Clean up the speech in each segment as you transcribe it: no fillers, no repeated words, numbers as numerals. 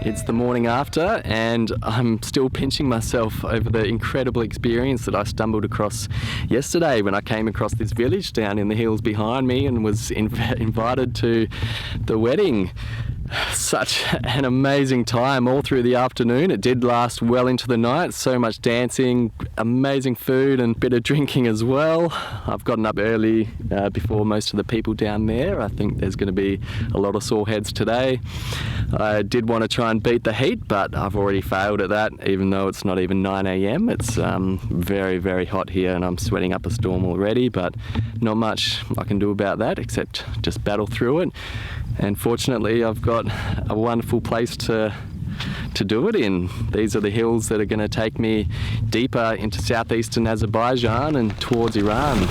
It's the morning after and I'm still pinching myself over the incredible experience that I stumbled across yesterday when I came across this village down in the hills behind me and was invited to the wedding. Such an amazing time all through the afternoon. It did last well into the night. So much dancing, amazing food and a bit of drinking as well. I've gotten up early before most of the people down there. I think there's going to be a lot of sore heads today. I did want to try and beat the heat, but I've already failed at that, even though it's not even 9 a.m. It's very, very hot here and I'm sweating up a storm already, but not much I can do about that except just battle through it. And fortunately, I've got a wonderful place to do it in. These are the hills that are going to take me deeper into southeastern Azerbaijan and towards Iran.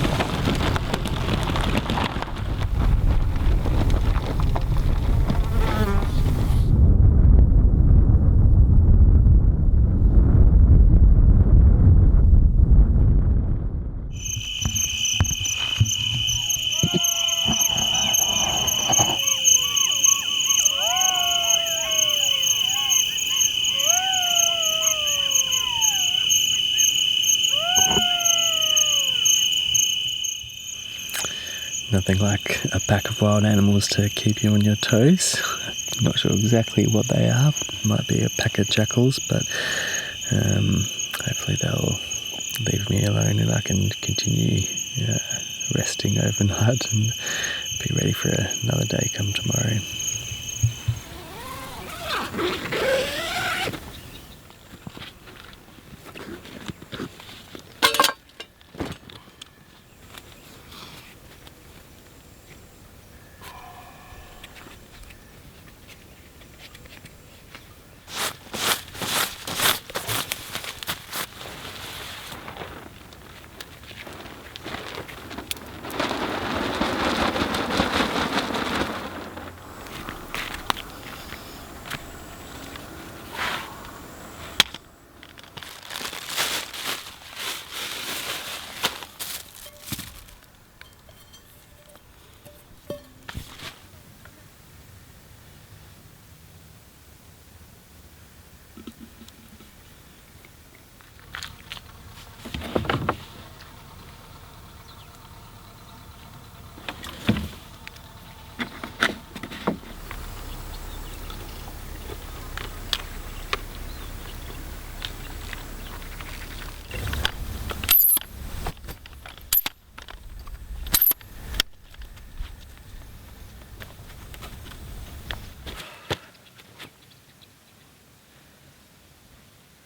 Nothing like a pack of wild animals to keep you on your toes. I'm not sure exactly what they are. Might be a pack of jackals, but hopefully they'll leave me alone and I can continue resting overnight and be ready for another day come tomorrow.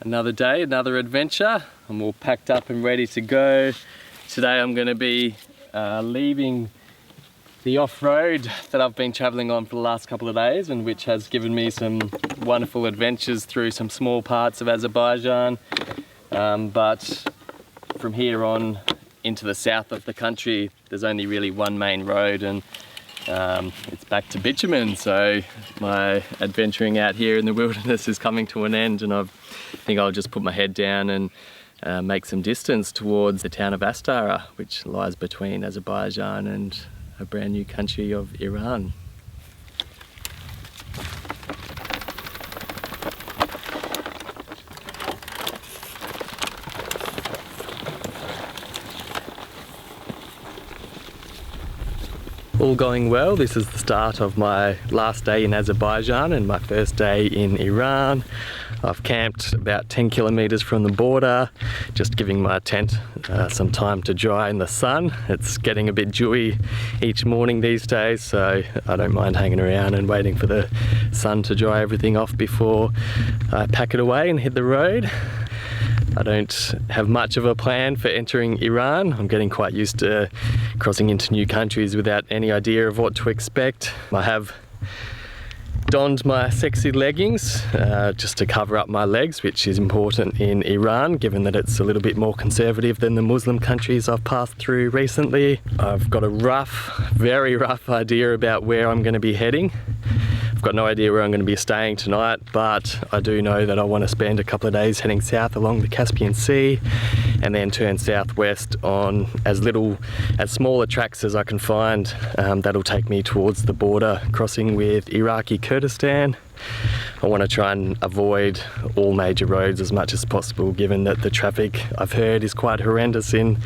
Another day, another adventure. I'm all packed up and ready to go. Today I'm going to be leaving the off-road that I've been travelling on for the last couple of days, and which has given me some wonderful adventures through some small parts of Azerbaijan. But from here on into the south of the country, there's only really one main road, and it's back to bitumen. So my adventuring out here in the wilderness is coming to an end, and I think I'll just put my head down and make some distance towards the town of Astara, which lies between Azerbaijan and a brand new country of Iran. All going well, this is the start of my last day in Azerbaijan and my first day in Iran. I've camped about 10 kilometers from the border, just giving my tent some time to dry in the sun. It's getting a bit dewy each morning these days, so I don't mind hanging around and waiting for the sun to dry everything off before I pack it away and hit the road. I don't have much of a plan for entering Iran. I'm getting quite used to crossing into new countries without any idea of what to expect. I have donned my sexy leggings just to cover up my legs, which is important in Iran, given that it's a little bit more conservative than the Muslim countries I've passed through recently. I've got a very rough idea about where I'm going to be heading. I've got no idea where I'm going to be staying tonight, but I do know that I want to spend a couple of days heading south along the Caspian Sea and then turn southwest on as smaller tracks as I can find. That'll take me towards the border, crossing with Iraqi Kurdistan. I want to try and avoid all major roads as much as possible, given that the traffic I've heard is quite horrendous in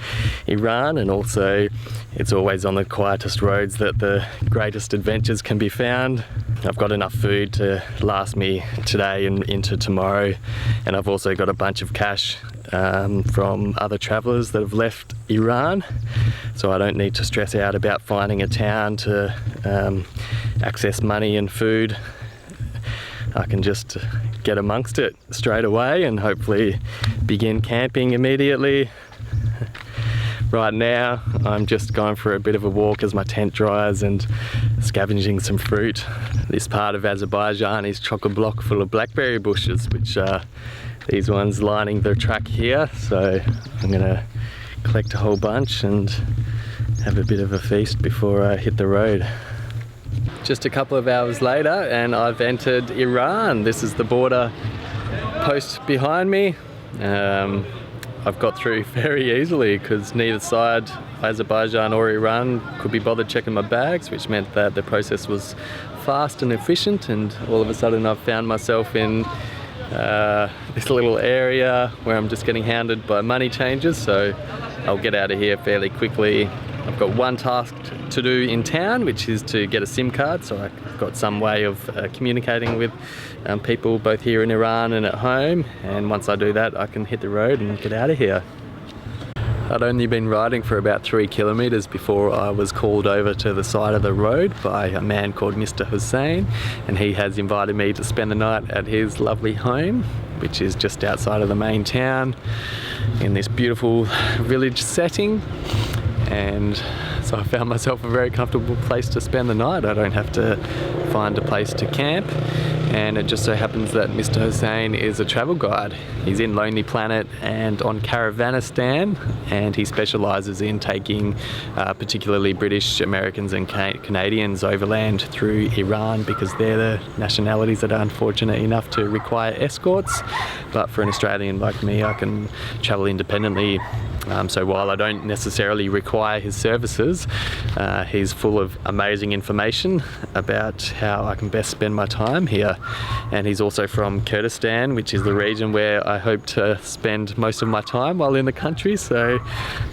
Iran, and also it's always on the quietest roads that the greatest adventures can be found. I've got enough food to last me today and into tomorrow, and I've also got a bunch of cash from other travellers that have left Iran, so I don't need to stress out about finding a town to access money and food. I can just get amongst it straight away and hopefully begin camping immediately. Right now I'm just going for a bit of a walk as my tent dries and scavenging some fruit. This part of Azerbaijan is chock-a-block full of blackberry bushes, which are these ones lining the track here, so I'm gonna collect a whole bunch and have a bit of a feast before I hit the road. Just a couple of hours later and I've entered Iran. This is the border post behind me. I've got through very easily because neither side, Azerbaijan or Iran, could be bothered checking my bags, which meant that the process was fast and efficient, and all of a sudden I've found myself in this little area where I'm just getting hounded by money changers, so I'll get out of here fairly quickly. I've got one task to do in town, which is to get a SIM card, so I've got some way of communicating with people both here in Iran and at home, and once I do that I can hit the road and get out of here. I'd only been riding for about 3 kilometers before I was called over to the side of the road by a man called Mr. Hussein, and he has invited me to spend the night at his lovely home, which is just outside of the main town in this beautiful village setting. And so I found myself a very comfortable place to spend the night. I don't have to find a place to camp, and it just so happens that Mr. Hussein is a travel guide. He's in Lonely Planet and on Caravanistan, and he specialises in taking particularly British, Americans and Canadians overland through Iran, because they're the nationalities that are unfortunate enough to require escorts. But for an Australian like me, I can travel independently. So while I don't necessarily require his services, he's full of amazing information about how I can best spend my time here. And he's also from Kurdistan, which is the region where I hope to spend most of my time while in the country, so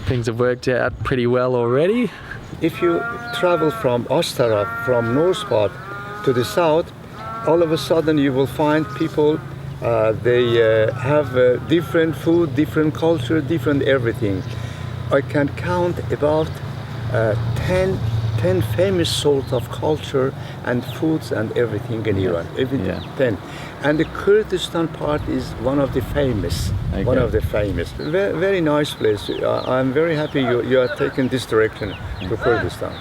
things have worked out pretty well already. If you travel from Ostara, from north part to the south, all of a sudden you will find people they have different food, different culture, different everything. I can count about 10 famous sorts of culture and foods and everything in Iran. Everything, yeah. 10. And the Kurdistan part is one of the famous. Okay. One of the famous. Very, very nice place. I'm very happy you are taking this direction to Kurdistan.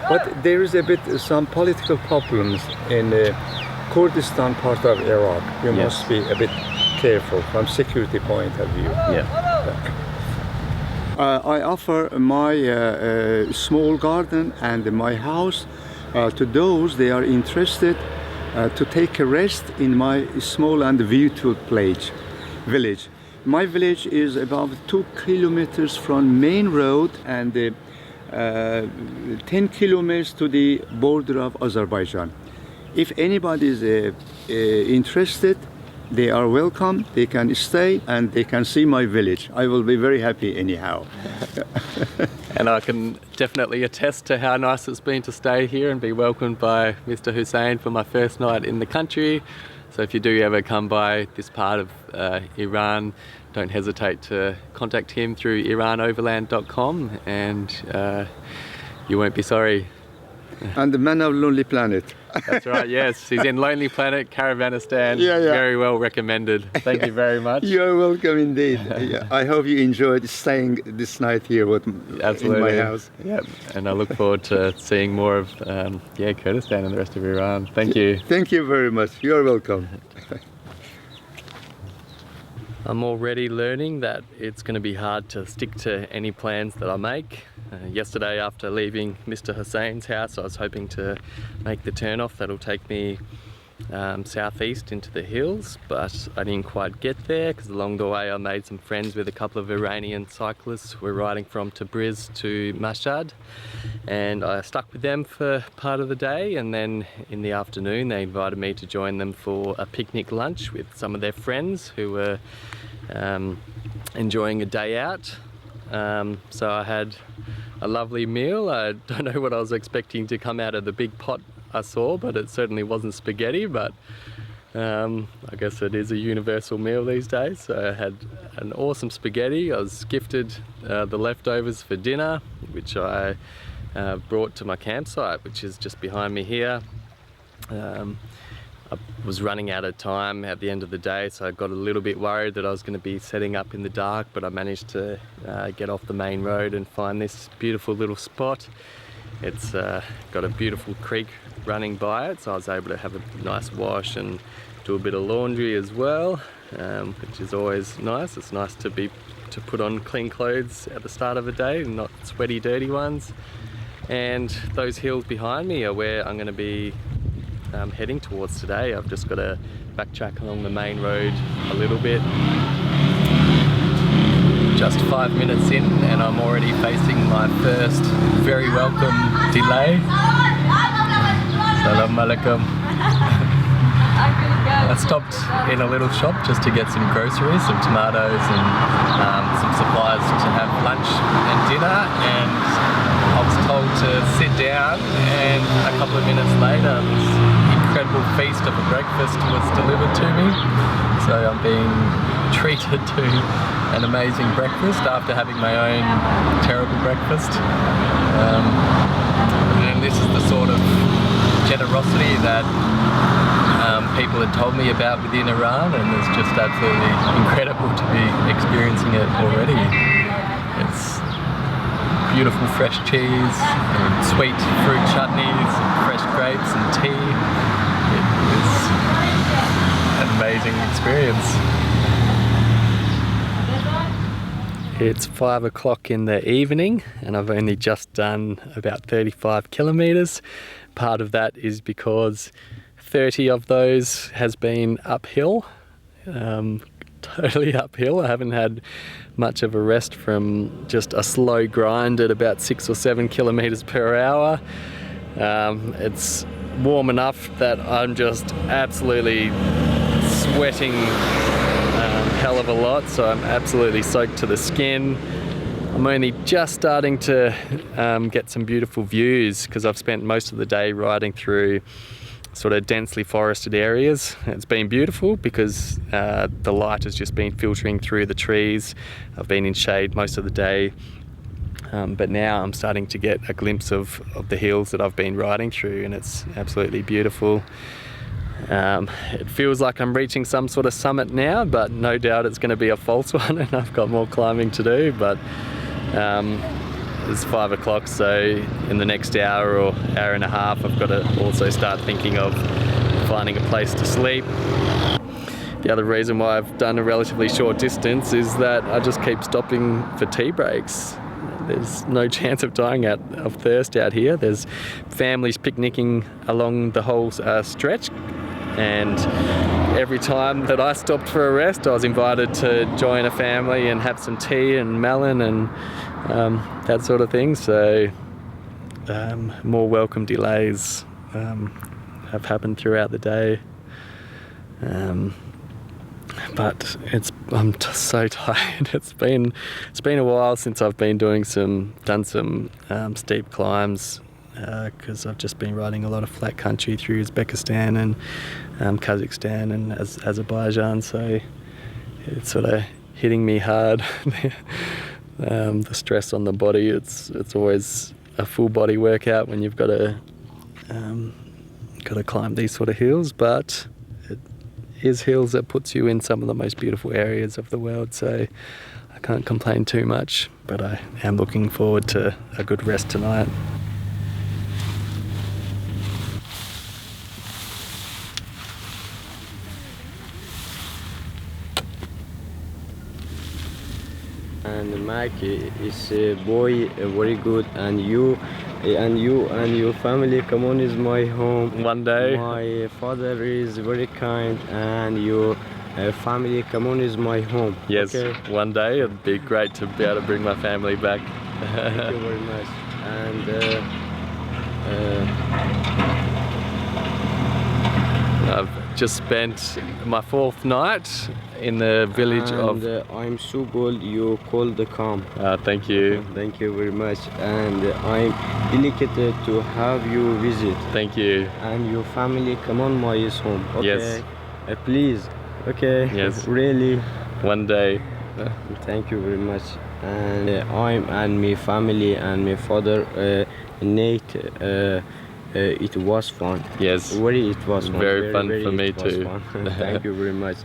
But there is a bit some political problems in Kurdistan part of Iraq. You must be a bit careful from security point of view. Yeah. I offer my small garden and my house to those they are interested to take a rest in my small and beautiful village. My village is about 2 kilometers from main road and 10 kilometers to the border of Azerbaijan. If anybody is interested, they are welcome, they can stay and they can see my village. I will be very happy anyhow. And I can definitely attest to how nice it's been to stay here and be welcomed by Mr. Hussein for my first night in the country. So if you do ever come by this part of Iran, don't hesitate to contact him through iranoverland.com, and you won't be sorry. And the man of Lonely Planet. That's right, yes. He's in Lonely Planet, Caravanistan. Yeah. Very well recommended. Thank you very much. You're welcome indeed. I hope you enjoyed staying this night here in my house. Yep. And I look forward to seeing more of Kurdistan and the rest of Iran. Thank you. Thank you very much. You're welcome. I'm already learning that it's going to be hard to stick to any plans that I make. Yesterday, after leaving Mr. Hussein's house, I was hoping to make the turn off that'll take me southeast into the hills, but I didn't quite get there because along the way I made some friends with a couple of Iranian cyclists. We're riding from Tabriz to Mashhad, and I stuck with them for part of the day, and then in the afternoon they invited me to join them for a picnic lunch with some of their friends who were enjoying a day out. So I had a lovely meal. I don't know what I was expecting to come out of the big pot I saw, but it certainly wasn't spaghetti, but I guess it is a universal meal these days. So I had an awesome spaghetti. I was gifted the leftovers for dinner, which I brought to my campsite, which is just behind me here. I was running out of time at the end of the day, so I got a little bit worried that I was going to be setting up in the dark, but I managed to get off the main road and find this beautiful little spot. It's got a beautiful creek running by it, so I was able to have a nice wash and do a bit of laundry as well, which is always nice. It's nice to put on clean clothes at the start of a day and not sweaty, dirty ones. And those hills behind me are where I'm going to be heading towards today. I've just got to backtrack along the main road a little bit. Just 5 minutes in and I'm already facing my first very welcome delay. Salam alaikum. I stopped in a little shop just to get some groceries, some tomatoes and some supplies to have lunch and dinner, and I was told to sit down, and a couple of minutes later this incredible feast of a breakfast was delivered to me. So I'm being treated to an amazing breakfast after having my own terrible breakfast. And this is the sort of generosity that people had told me about within Iran, and it's just absolutely incredible to be experiencing it already. It's beautiful fresh cheese and sweet fruit chutneys and fresh grapes and tea. It is an amazing experience. It's 5 o'clock in the evening and I've only just done about 35 kilometers. Part of that is because 30 of those has been uphill, totally uphill. I haven't had much of a rest from just a slow grind at about 6 or 7 kilometers per hour. It's warm enough that I'm just absolutely sweating hell of a lot, so I'm absolutely soaked to the skin. I'm only just starting to get some beautiful views because I've spent most of the day riding through sort of densely forested areas. It's been beautiful because the light has just been filtering through the trees. I've been in shade most of the day, but now I'm starting to get a glimpse of the hills that I've been riding through, and it's absolutely beautiful. It feels like I'm reaching some sort of summit now, but no doubt it's going to be a false one and I've got more climbing to do. But it's 5 o'clock, so in the next hour or hour and a half I've got to also start thinking of finding a place to sleep. The other reason why I've done a relatively short distance is that I just keep stopping for tea breaks. There's no chance of dying of thirst out here. There's families picnicking along the whole stretch, and every time that I stopped for a rest I was invited to join a family and have some tea and melon and that sort of thing. So more welcome delays have happened throughout the day, but I'm just so tired. It's been a while since I've been done some steep climbs because I've just been riding a lot of flat country through Uzbekistan and Kazakhstan and Azerbaijan, so it's sort of hitting me hard. The stress on the body, it's always a full body workout when you've got to climb these sort of hills, but it is hills that puts you in some of the most beautiful areas of the world, so I can't complain too much, but I am looking forward to a good rest tonight. And Mark is a boy, very good, and you and your family, come on, is my home. One day. My father is very kind, and your family, come on, is my home. Yes, okay? one day it'd be great to be able to bring my family back. Thank you very much. And I've just spent my 4th night in the village of... I'm so glad you called the calm. Thank you. Thank you very much. And I'm delighted to have you visit. Thank you. And your family, come on, my home. Okay? Yes. Please. Okay. Yes. Really. One day. Thank you very much. And I'm and my family and my father, Nate. It was fun. Yes. It was fun. Very fun for me too. Thank you very much.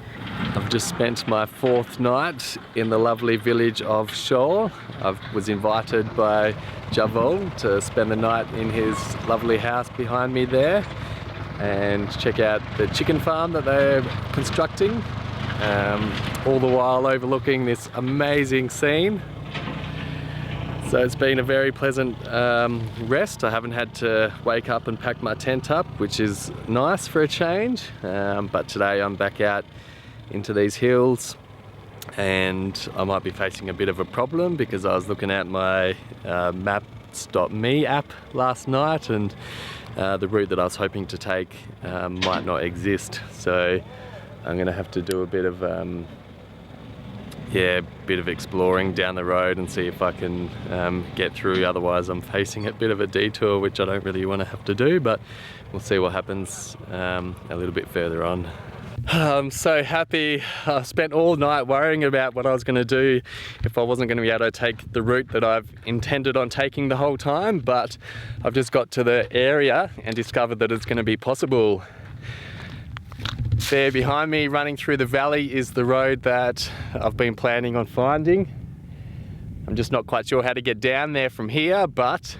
I've just spent my 4th night in the lovely village of Shol. I was invited by Javol to spend the night in his lovely house behind me there and check out the chicken farm that they're constructing, all the while overlooking this amazing scene. So it's been a very pleasant rest. I haven't had to wake up and pack my tent up, which is nice for a change. But today I'm back out into these hills and I might be facing a bit of a problem because I was looking at my Maps.me app last night and the route that I was hoping to take might not exist. So I'm gonna have to do a bit of exploring down the road and see if I can get through. Otherwise I'm facing a bit of a detour, which I don't really want to have to do, but we'll see what happens a little bit further on. I'm so happy. I spent all night worrying about what I was going to do if I wasn't going to be able to take the route that I've intended on taking the whole time, but I've just got to the area and discovered that it's going to be possible. There behind me, running through the valley, is the road that I've been planning on finding. I'm just not quite sure how to get down there from here, but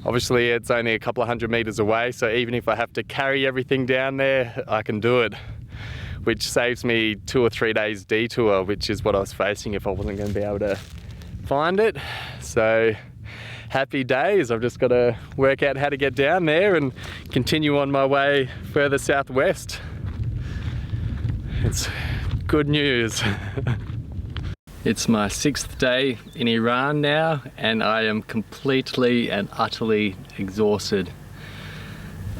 obviously it's only a couple of 100 meters away, so even if I have to carry everything down there, I can do it, which saves me 2 or 3 days detour, which is what I was facing if I wasn't going to be able to find it. So happy days. I've just got to work out how to get down there and continue on my way further southwest. It's good news. It's my 6th day in Iran now and I am completely and utterly exhausted.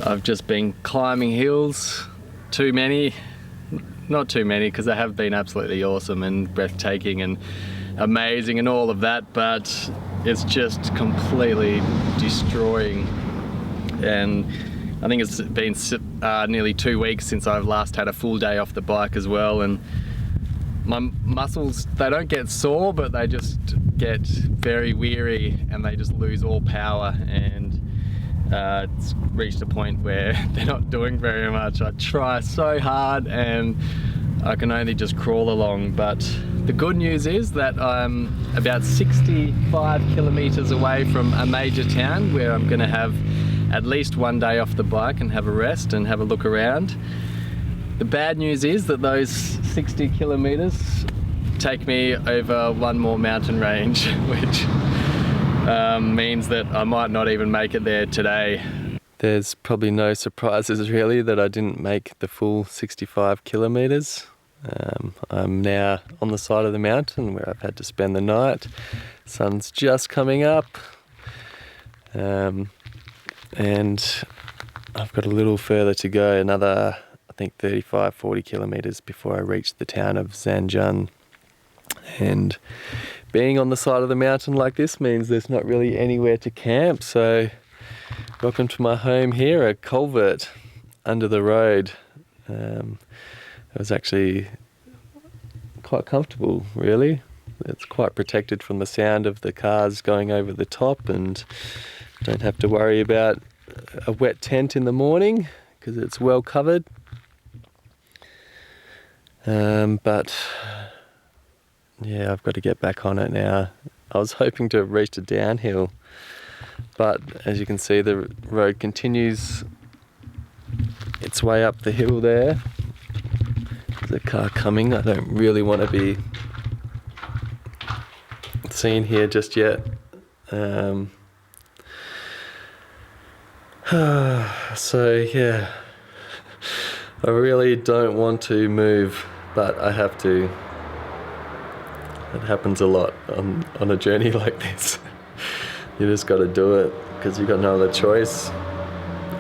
I've just been climbing hills, too many, not too many because they have been absolutely awesome and breathtaking and amazing and all of that, but it's just completely destroying. And I think it's been nearly 2 weeks since I've last had a full day off the bike as well, and my muscles, they don't get sore, but they just get very weary and they just lose all power, and it's reached a point where they're not doing very much. I try so hard and I can only just crawl along, but the good news is that I'm about 65 kilometers away from a major town where I'm going to have at least 1 day off the bike and have a rest and have a look around. The bad news is that those 60 kilometers take me over one more mountain range, which means that I might not even make it there today. There's probably no surprises really that I didn't make the full 65 kilometers. I'm now on the side of the mountain where I've had to spend the night. Sun's just coming up. And I've got a little further to go, another I think 35-40 kilometers before I reach the town of Zanjan. And being on the side of the mountain like this means there's not really anywhere to camp, so welcome to my home here, a culvert under the road. It was actually quite comfortable really. It's quite protected from the sound of the cars going over the top, and don't have to worry about a wet tent in the morning because it's well covered. But yeah, I've got to get back on it now. I was hoping to have reached a downhill, but as you can see the road continues its way up the hill there. There's a car coming. I don't really want to be seen here just yet. So yeah, I really don't want to move, but I have to. It happens a lot on a journey like this. You just got to do it because you've got no other choice.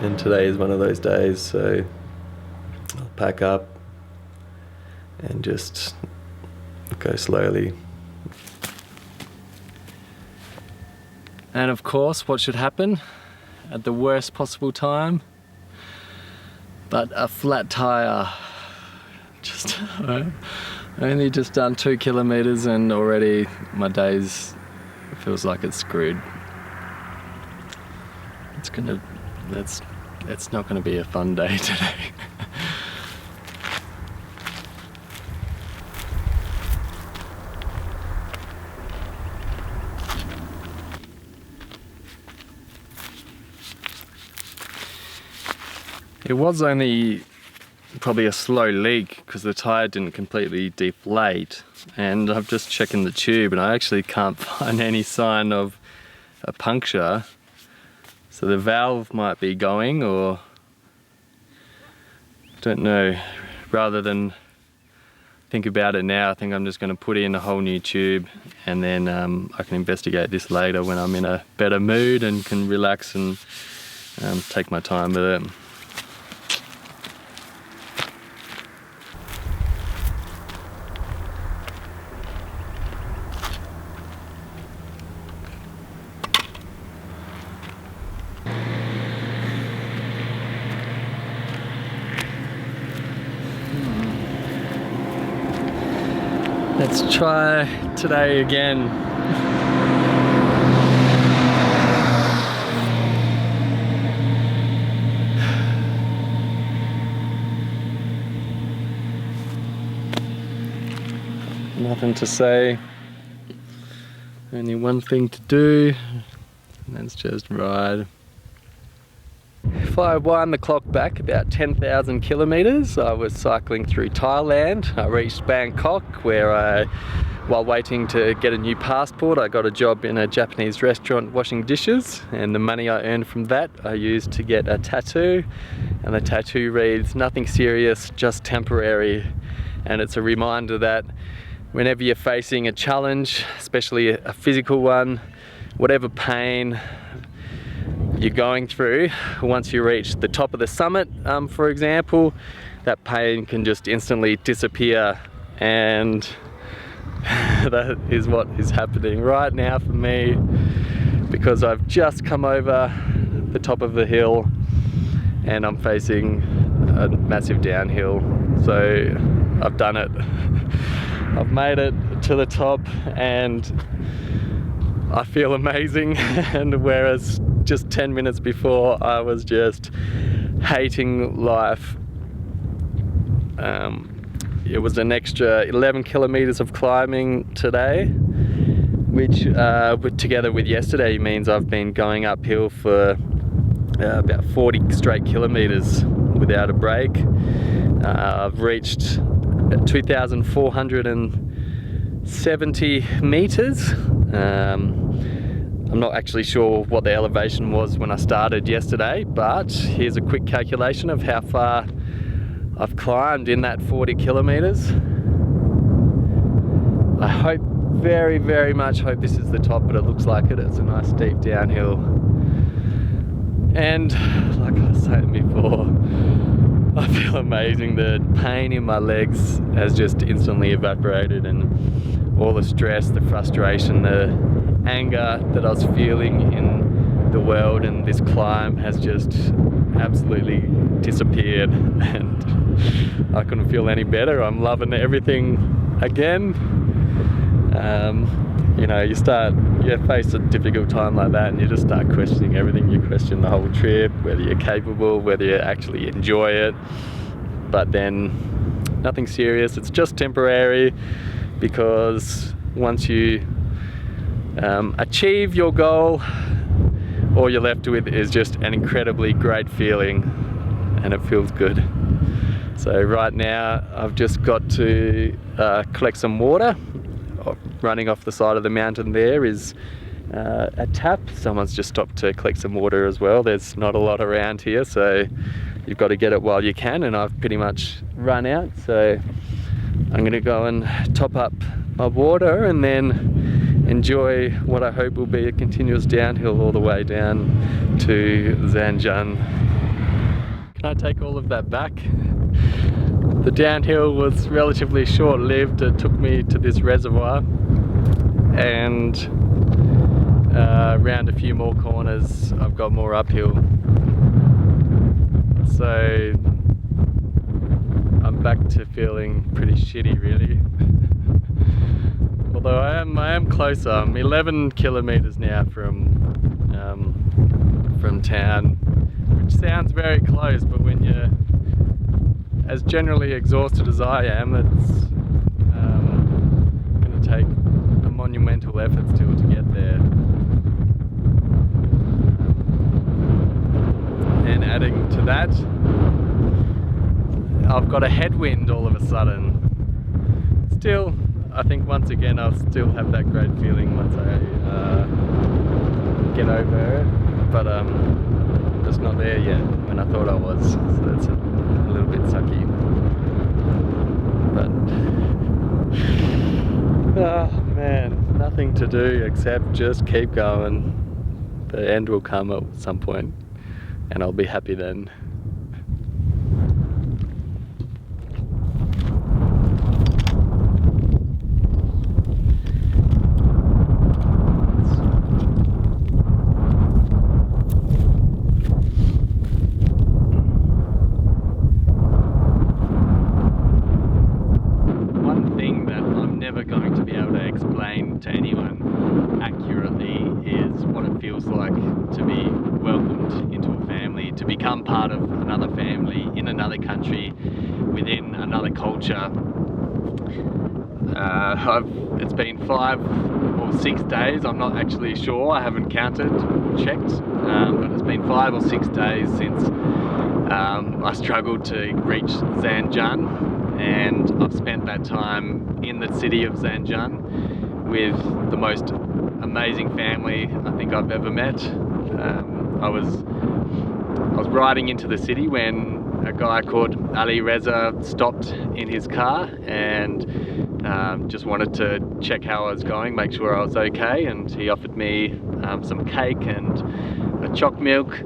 And today is one of those days, so I'll pack up and just go slowly. And of course, what should happen at the worst possible time? But a flat tire. Just only just done 2 kilometers and already my days feels like it's screwed. It's not gonna be a fun day today. It was only probably a slow leak because the tyre didn't completely deflate, and I'm just checking the tube and I actually can't find any sign of a puncture. So the valve might be going, or don't know. Rather than think about it now, I think I'm just going to put in a whole new tube, and then I can investigate this later when I'm in a better mood and can relax and take my time with it. Let's try today again. Nothing to say, only one thing to do, and that's just ride. If I wind the clock back about 10,000 kilometers, I was cycling through Thailand. I reached Bangkok, where while waiting to get a new passport, I got a job in a Japanese restaurant washing dishes, and the money I earned from that I used to get a tattoo, and the tattoo reads, "Nothing serious, just temporary." And it's a reminder that whenever you're facing a challenge, especially a physical one, whatever pain you're going through, once you reach the top of the summit, for example, that pain can just instantly disappear, and that is what is happening right now for me, because I've just come over the top of the hill and I'm facing a massive downhill. So I've done it. I've made it to the top and I feel amazing. And whereas just 10 minutes before I was just hating life, it was an extra 11 kilometers of climbing today, which together with yesterday means I've been going uphill for about 40 straight kilometers without a break. I've reached 2,470 meters. I'm not actually sure what the elevation was when I started yesterday, but here's a quick calculation of how far I've climbed in that 40 kilometers. I hope, very, very much hope this is the top, but it looks like it. It's a nice steep downhill. And like I was saying before, I feel amazing. The pain in my legs has just instantly evaporated, and all the stress, the frustration, the anger that I was feeling in the world and this climb has just absolutely disappeared, and I couldn't feel any better. I'm loving everything again. You know, you face a difficult time like that and you just start questioning everything. You question the whole trip, whether you're capable, whether you actually enjoy it. But then nothing serious, it's just temporary, because once you achieve your goal, all you're left with is just an incredibly great feeling, and it feels good. So right now I've just got to collect some water running off the side of the mountain there is a tap. Someone's just stopped to collect some water as well. There's not a lot around here, so you've got to get it while you can, and I've pretty much run out, so I'm going to go and top up my water and then enjoy what I hope will be a continuous downhill all the way down to Zanjan. Can I take all of that back? The downhill was relatively short-lived. It took me to this reservoir and around a few more corners I've got more uphill. So I'm back to feeling pretty shitty really. Although I am closer. I'm 11 kilometers now from town, which sounds very close, but when you're as generally exhausted as I am, it's going to take a monumental effort still to get there. And adding to that, I've got a headwind all of a sudden. Still, I think once again I'll still have that great feeling once I get over it, but I'm just not there yet when I thought I was, so that's a little bit sucky. But oh man, nothing to do except just keep going. The end will come at some point and I'll be happy then. To anyone accurately is what it feels like to be welcomed into a family, to become part of another family in another country, within another culture. It's been 5 or 6 days, I'm not actually sure, I haven't counted or checked, but it's been 5 or 6 days since I struggled to reach Zanjan, and I've spent that time in the city of Zanjan with the most amazing family I think I've ever met. I was riding into the city when a guy called Ali Reza stopped in his car and just wanted to check how I was going, make sure I was okay, and he offered me some cake and a choc milk,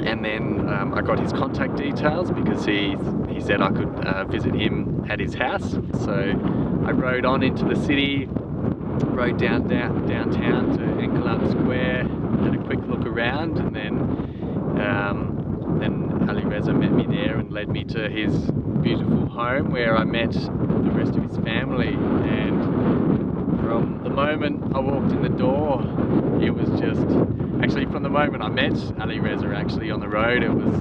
and then I got his contact details because he said I could visit him at his house. So I rode on into the city, rode downtown to Enclave Square, had a quick look around, and then Ali Reza met me there and led me to his beautiful home where I met the rest of his family. And from the moment I walked in the door, it was just, actually from the moment I met Ali Reza actually on the road, it was,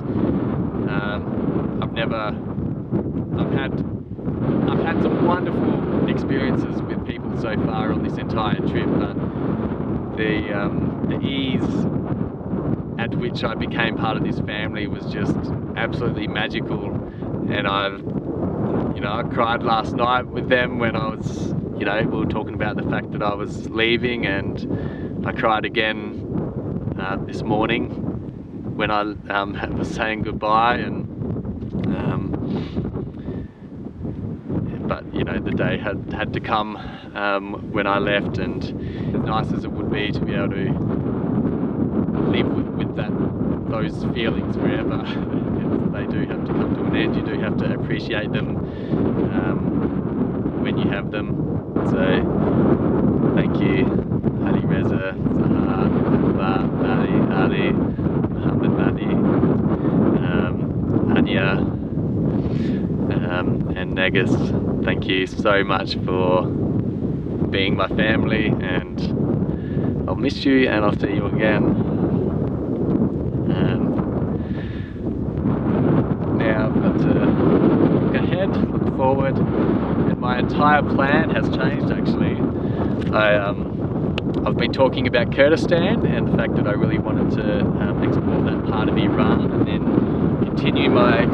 I've had some wonderful experiences with people so far on this entire trip, but the ease at which I became part of this family was just absolutely magical. And I cried last night with them when I was, we were talking about the fact that I was leaving, and I cried again this morning when I was saying goodbye, and but the day had to come when I left, and as nice as it would be to be able to live with those feelings forever, they do have to come to an end. You do have to appreciate them when you have them. So thank you, Ali Reza, Zahar, Ali, Muhammad Madi, Anya, and Negus. Thank you so much for being my family, and I'll miss you and I'll see you again. Now I've got to look ahead, look forward, and my entire plan has changed actually. I've been talking about Kurdistan and the fact that I really wanted to explore that part of Iran, and then continue my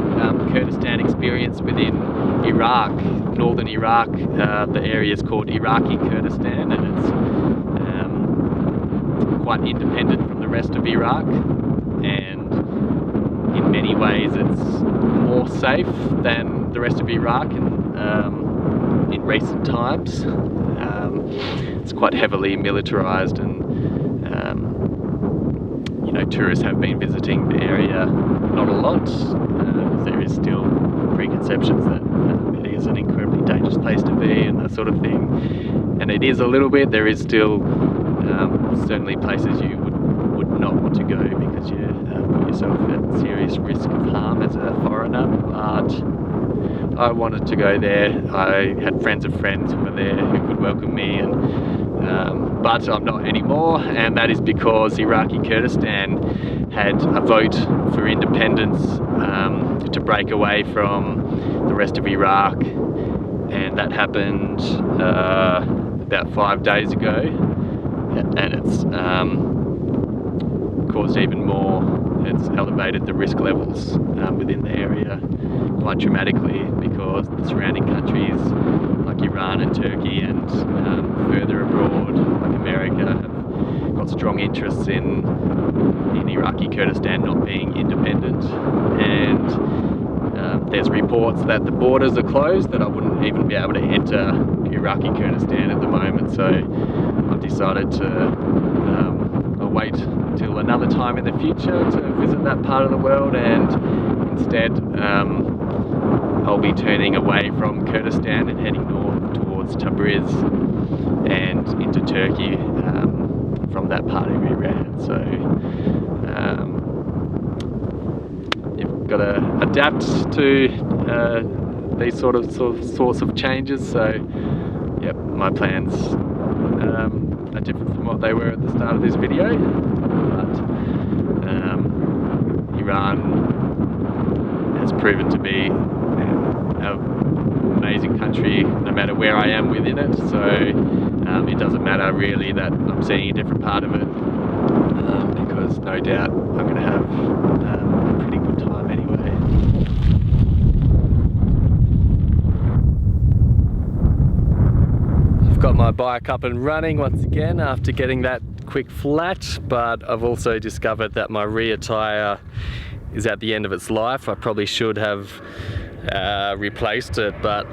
Kurdistan experience within Iraq, northern Iraq. The area is called Iraqi Kurdistan, and it's quite independent from the rest of Iraq, and in many ways it's more safe than the rest of Iraq in recent times. It's quite heavily militarized, and you know, tourists have been visiting the area not a lot. There is still preconceptions that it is an incredibly dangerous place to be and that sort of thing, and it is a little bit. There is still certainly places you would not want to go because you put yourself at serious risk of harm as a foreigner, but I wanted to go there. I had friends of friends who were there who could welcome me, and but I'm not anymore, and that is because Iraqi Kurdistan had a vote for independence to break away from the rest of Iraq, and that happened about 5 days ago, and it's caused even more. It's elevated the risk levels within the area quite dramatically, because the surrounding countries like Iran and Turkey and further abroad like America have got strong interests in Iraqi Kurdistan not being independent, and there's reports that the borders are closed, that I wouldn't even be able to enter Iraqi Kurdistan at the moment. So I've decided to wait till another time in the future to visit that part of the world, and instead I'll be turning away from Kurdistan and heading north towards Tabriz and into Turkey from that part of Iran. So you've got to adapt to these sorts of changes. So yep, my plans are different from what they were at the start of this video, but Iran has proven to be an amazing country no matter where I am within it, so it doesn't matter really that I'm seeing a different part of it, because no doubt I'm going to have a pretty good time anyway. I've got my bike up and running once again after getting that quick flat, but I've also discovered that my rear tyre is at the end of its life. I probably should have replaced it, but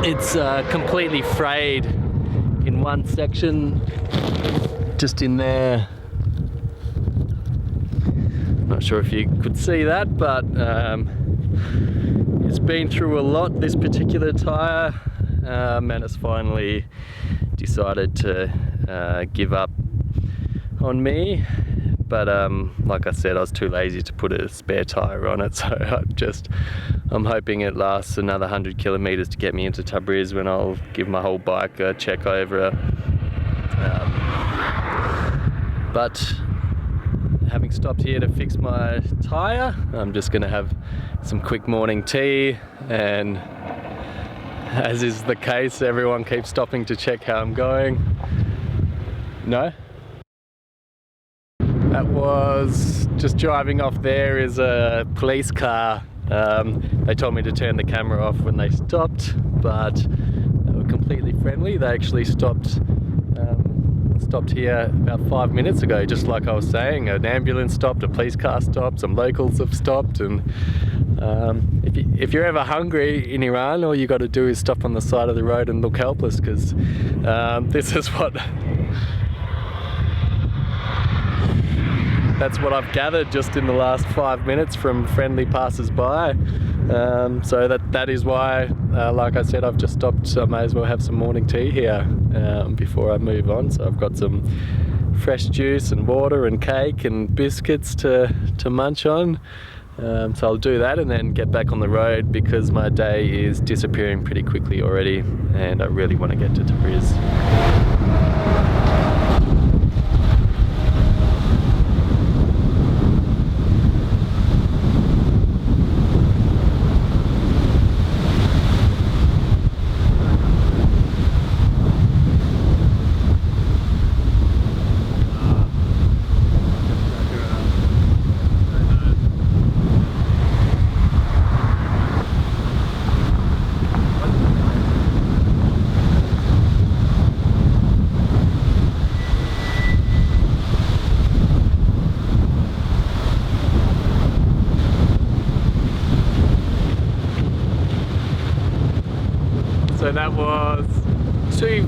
it's completely frayed in one section, just in there. Not sure if you could see that, but it's been through a lot, this particular tyre, and it's finally decided to give up on me. But like I said, I was too lazy to put a spare tyre on it, so I'm hoping it lasts another 100 kilometres to get me into Tabriz, when I'll give my whole bike a check over. But having stopped here to fix my tyre, I'm just going to have some quick morning tea, and as is the case, everyone keeps stopping to check how I'm going. No? That was just driving off. There is a police car. They told me to turn the camera off when they stopped, but they were completely friendly. They actually stopped here about 5 minutes ago, just like I was saying. An ambulance stopped, a police car stopped, some locals have stopped, and if you're ever hungry in Iran, all you got to do is stop on the side of the road and look helpless, because this is that's what I've gathered just in the last 5 minutes from friendly passers-by. So that is why, like I said, I've just stopped, so I may as well have some morning tea here before I move on. So I've got some fresh juice and water and cake and biscuits to munch on. So I'll do that and then get back on the road, because my day is disappearing pretty quickly already, and I really want to get to Tabriz.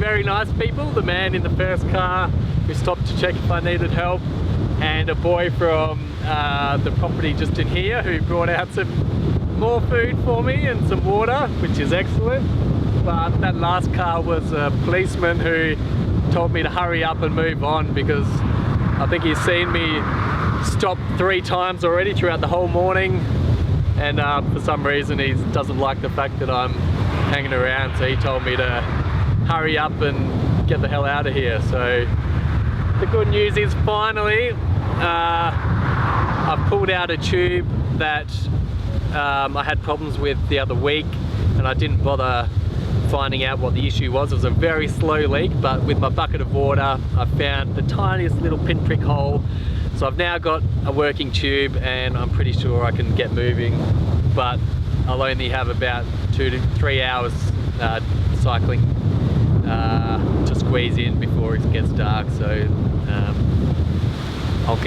very nice people. The man in the first car who stopped to check if I needed help, and a boy from the property just in here who brought out some more food for me and some water, which is excellent. But that last car was a policeman who told me to hurry up and move on, because I think he's seen me stop 3 times already throughout the whole morning, and for some reason he doesn't like the fact that I'm hanging around, so he told me to hurry up and get the hell out of here. So the good news is finally I've pulled out a tube that I had problems with the other week, and I didn't bother finding out what the issue was. It was a very slow leak, but with my bucket of water I found the tiniest little pinprick hole. So I've now got a working tube, and I'm pretty sure I can get moving, but I'll only have about 2 to 3 hours cycling to squeeze in before it gets dark. So I'll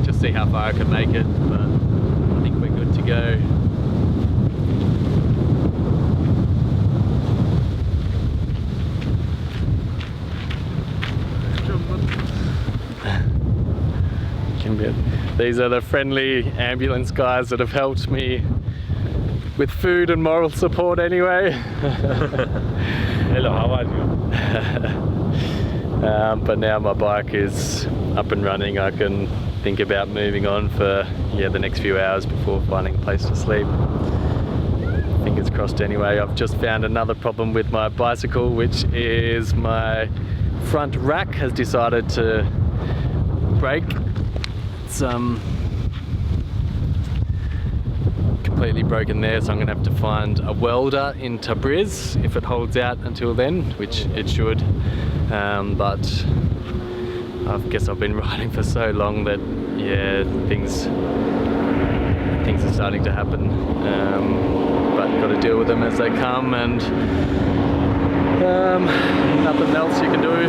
just see how far I can make it, but I think we're good to go. These are the friendly ambulance guys that have helped me with food and moral support anyway. Hello, how are you? But now my bike is up and running, I can think about moving on for the next few hours before finding a place to sleep. Fingers crossed anyway. I've just found another problem with my bicycle, which is my front rack has decided to break. It's completely broken there, so I'm going to have to find a welder in Tabriz if it holds out until then, which it should. But I guess I've been riding for so long that things are starting to happen. But got to deal with them as they come, and nothing else you can do.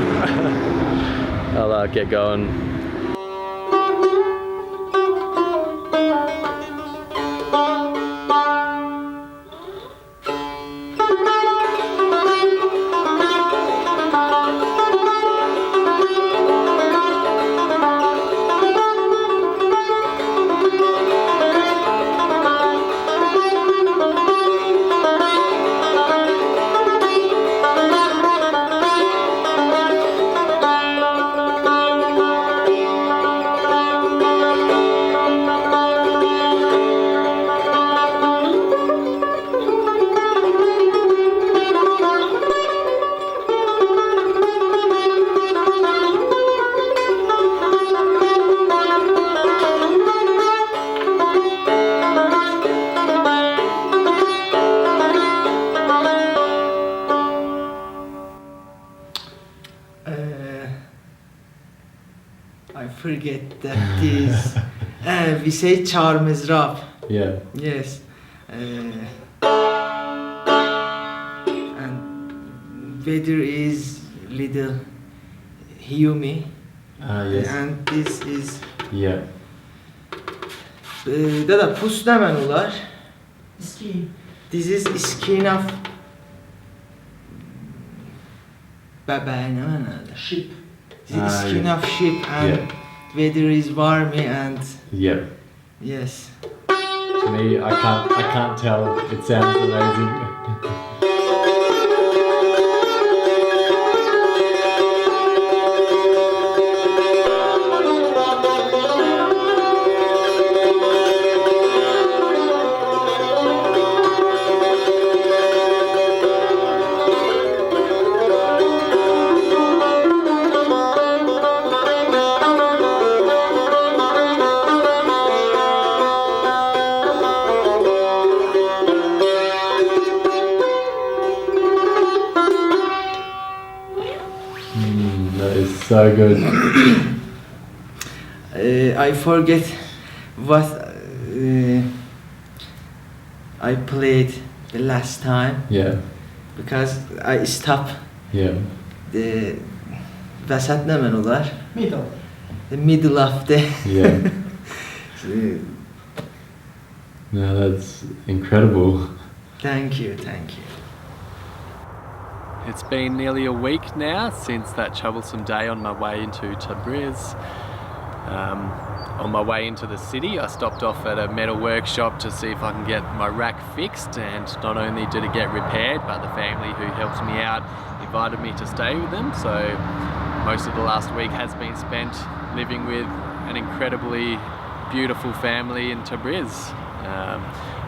I'll get going. I forget that is we say char mizrab. Yeah. Yes. And weather is little humid. Yes. And this is Yeah. dada pust nemen ular. Ski. This is skin of Ship. This is skin yeah. of sheep, and Yeah. weather is warmy, and Yeah. yes. To me, I can't tell. It sounds amazing. That is so good. I forget what I played the last time Yeah. because I stopped Yeah. the vasat nemen olar? Middle. The middle of the Yeah. No, that's incredible. Thank you, thank you. It's been nearly a week now since that troublesome day on my way into Tabriz. On my way into the city, I stopped off at a metal workshop to see if I can get my rack fixed, and not only did it get repaired, but the family who helped me out invited me to stay with them. So most of the last week has been spent living with an incredibly beautiful family in Tabriz.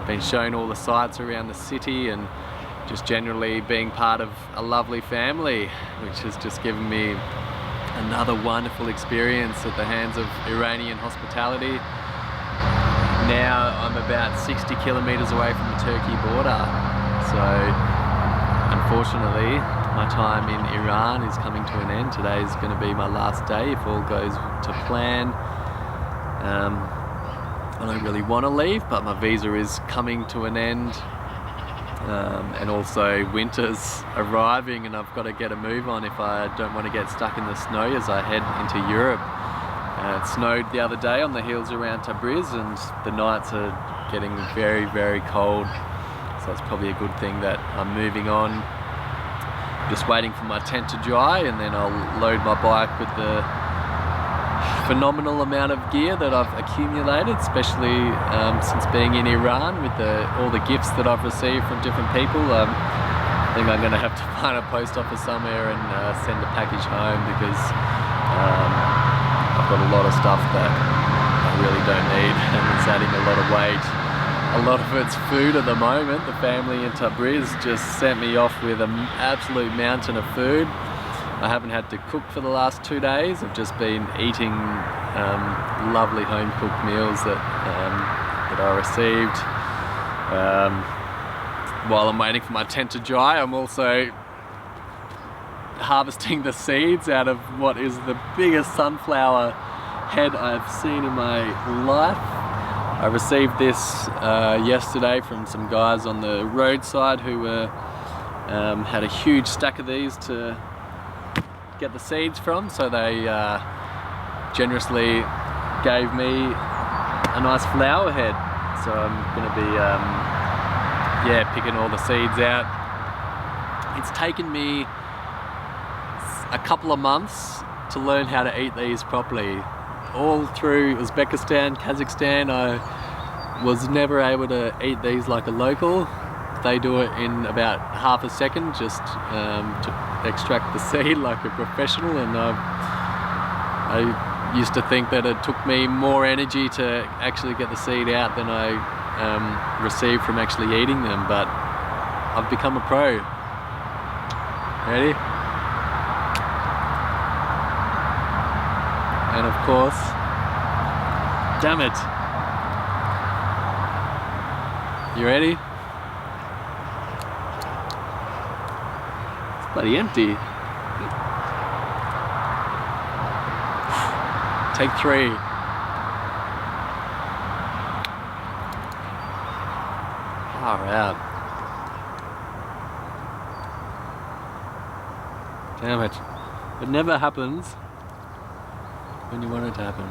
Been shown all the sights around the city and just generally being part of a lovely family, which has just given me another wonderful experience at the hands of Iranian hospitality. Now I'm about 60 kilometers away from the Turkey border, so unfortunately my time in Iran is coming to an end. Today is going to be my last day if all goes to plan. I don't really want to leave, but my visa is coming to an end. And also winter's arriving and I've got to get a move on if I don't want to get stuck in the snow as I head into Europe. It snowed the other day on the hills around Tabriz and the nights are getting very, very cold. So it's probably a good thing that I'm moving on. Just waiting for my tent to dry and then I'll load my bike with the phenomenal amount of gear that I've accumulated, especially since being in Iran with all the gifts that I've received from different people. I think I'm going to have to find a post office somewhere and send a package home because I've got a lot of stuff that I really don't need and it's adding a lot of weight. A lot of it's food at the moment. The family in Tabriz just sent me off with an absolute mountain of food. I haven't had to cook for the last 2 days. I've just been eating lovely home-cooked meals that I received. While I'm waiting for my tent to dry, I'm also harvesting the seeds out of what is the biggest sunflower head I've seen in my life. I received this yesterday from some guys on the roadside who had a huge stack of these to get the seeds from, so they generously gave me a nice flower head. So I'm going to be picking all the seeds out. It's taken me a couple of months to learn how to eat these properly. All through Uzbekistan, Kazakhstan, I was never able to eat these like a local. They do it in about half a second just to extract the seed like a professional, and I used to think that it took me more energy to actually get the seed out than I received from actually eating them, but I've become a pro. Ready? And of course, damn it. You ready? Bloody empty. Take 3. Far out. Damn it. It never happens when you want it to happen.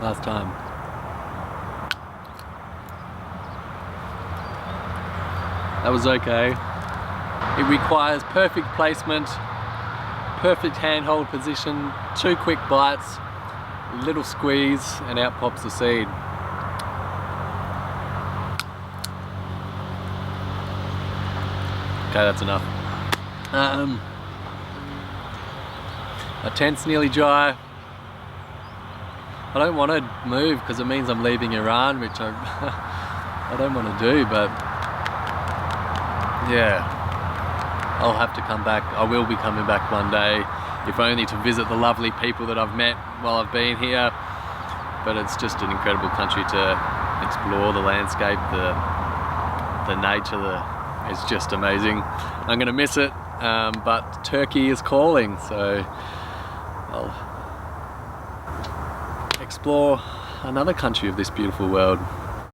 Last time. That was okay. It requires perfect placement, perfect handhold position, 2 quick bites, a little squeeze, and out pops the seed. Okay, that's enough. My tent's nearly dry. I don't want to move because it means I'm leaving Iran, which I don't want to do, but yeah, I'll have to come back. I will be coming back one day, if only to visit the lovely people that I've met while I've been here. But it's just an incredible country to explore, the landscape, the nature, it's just amazing. I'm gonna miss it, but Turkey is calling, so I'll explore another country of this beautiful world.